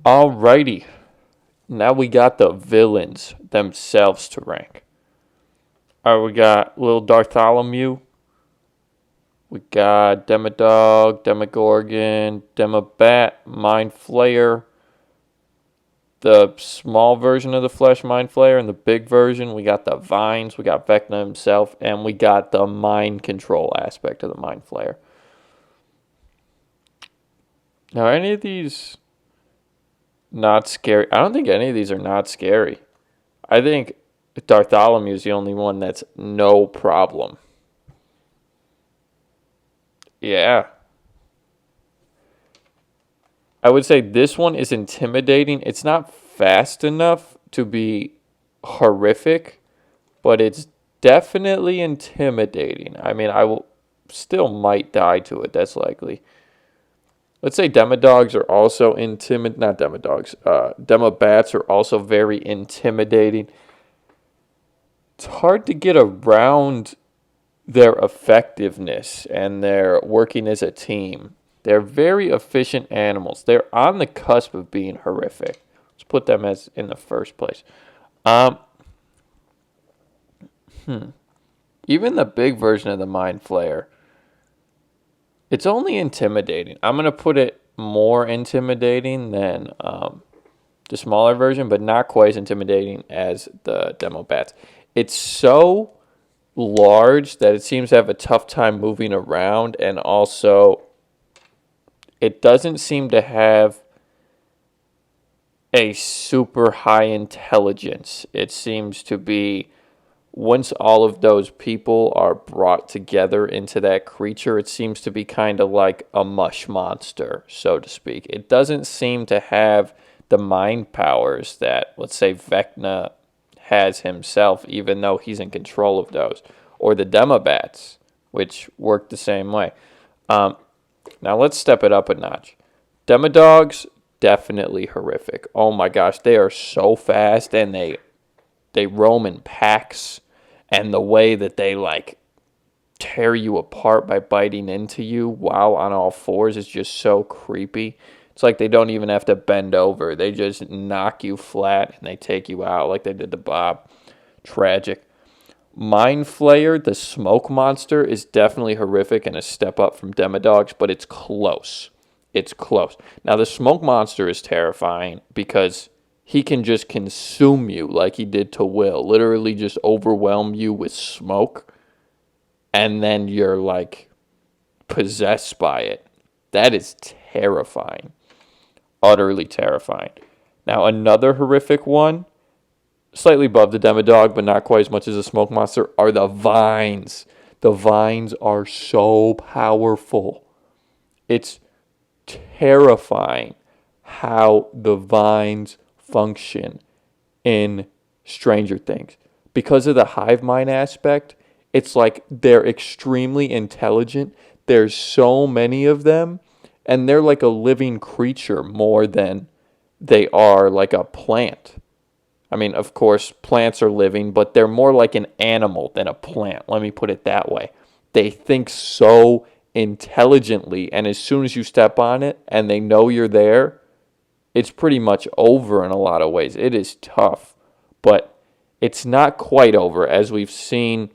Alrighty. Now we got the villains themselves to rank. Alright, we got Little Bartholomew. We got Demodog, Demogorgon, Demobat, Mind Flayer, the small version of the Flesh Mind Flayer, and the big version. We got the Vines, we got Vecna himself, and we got the mind control aspect of the Mind Flayer. Now, any of these not scary? I don't think any of these are not scary. I think Bartholomew is the only one that's no problem. Yeah. I would say this one is intimidating. It's not fast enough to be horrific, but it's definitely intimidating. I mean, I will still might die to it. That's likely. Let's say Demodogs are also not Demodogs. Demobats are also very intimidating. It's hard to get around their effectiveness and their working as a team. They're very efficient animals. They're on the cusp of being horrific. Let's put them as in the first place. Even the big version of the Mind Flayer, it's only intimidating. I'm going to put it more intimidating than the smaller version, but not quite as intimidating as the Demobats. It's so large that it seems to have a tough time moving around, and also it doesn't seem to have a super high intelligence. It seems to be, once all of those people are brought together into that creature, it seems to be kind of like a mush monster, so to speak. It doesn't seem to have the mind powers that, let's say, Vecna has himself, even though he's in control of those, or the Demobats, which work the same way. Now let's step it up a notch. Demodogs, definitely horrific. Oh my gosh, they are so fast, and they roam in packs, and the way that they like tear you apart by biting into you while on all fours is just so creepy. It's like they don't even have to bend over. They just knock you flat and they take you out like they did to Bob. Tragic. Mind Flayer, the smoke monster, is definitely horrific and a step up from Demodogs, but it's close. It's close. Now, the smoke monster is terrifying because he can just consume you like he did to Will. Literally just overwhelm you with smoke, and then you're like possessed by it. That is terrifying. Utterly terrifying. Now, another horrific one, slightly above the Demodog, but not quite as much as the smoke monster, are the Vines. The Vines are so powerful. It's terrifying how the Vines function in Stranger Things. Because of the hive mind aspect, it's like they're extremely intelligent. There's so many of them, and they're like a living creature more than they are like a plant. I mean, of course, plants are living, but they're more like an animal than a plant. Let me put it that way. They think so intelligently, and as soon as you step on it and they know you're there, it's pretty much over in a lot of ways. It is tough, but it's not quite over, as we've seen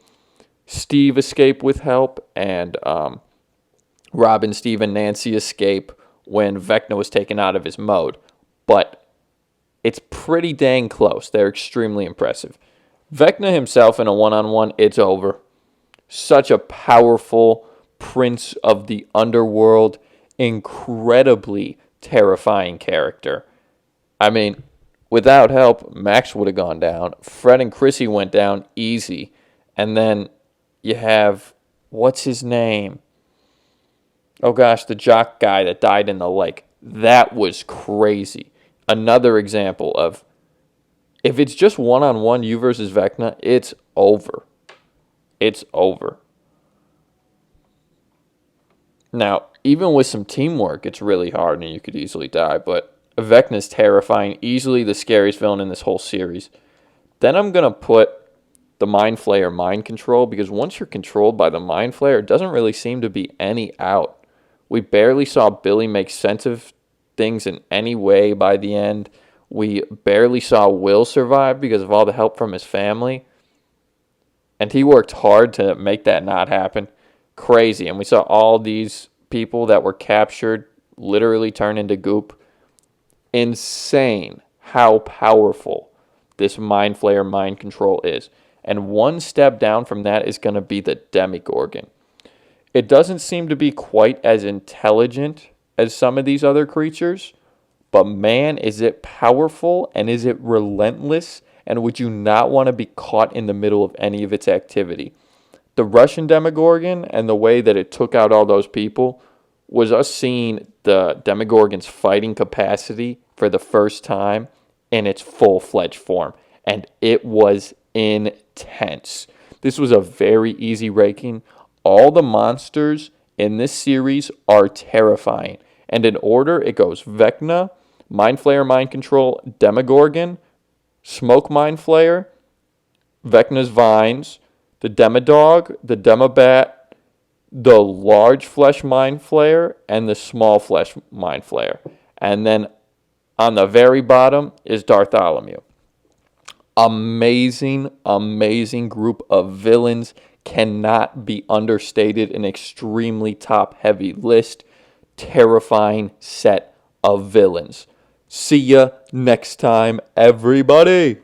Steve escape with help, and Robin, Steve, and Nancy escape when Vecna was taken out of his mode. But it's pretty dang close. They're extremely impressive. Vecna himself in a one-on-one, it's over. Such a powerful prince of the underworld, incredibly terrifying character. I mean, without help, Max would have gone down. Fred and Chrissy went down easy. And then you have, what's his name? Oh gosh, the jock guy that died in the lake. That was crazy. Another example of, if it's just one-on-one, you versus Vecna, it's over. It's over. Now, even with some teamwork, it's really hard and you could easily die, but Vecna's terrifying, easily the scariest villain in this whole series. Then I'm going to put the Mind Flayer mind control, because once you're controlled by the Mind Flayer, it doesn't really seem to be any out. We barely saw Billy make sense of things in any way by the end. We barely saw Will survive because of all the help from his family. And he worked hard to make that not happen. Crazy. And we saw all these people that were captured literally turn into goop. Insane how powerful this Mind Flayer mind control is. And one step down from that is going to be the Demogorgon. It doesn't seem to be quite as intelligent as some of these other creatures, but man, is it powerful and is it relentless, and would you not want to be caught in the middle of any of its activity? The Russian Demogorgon and the way that it took out all those people was us seeing the Demogorgon's fighting capacity for the first time in its full-fledged form, and it was intense. This was a very easy ranking. All the monsters in this series are terrifying, and in order it goes Vecna, Mind Flayer Mind Control, Demogorgon, Smoke Mind Flayer, Vecna's Vines, the Demodog, the Demobat, the Large Flesh Mind Flayer, and the Small Flesh Mind Flayer. And then on the very bottom is Bartholomew. Amazing, amazing group of villains. Cannot be understated. An extremely top-heavy list. Terrifying set of villains. See ya next time, everybody.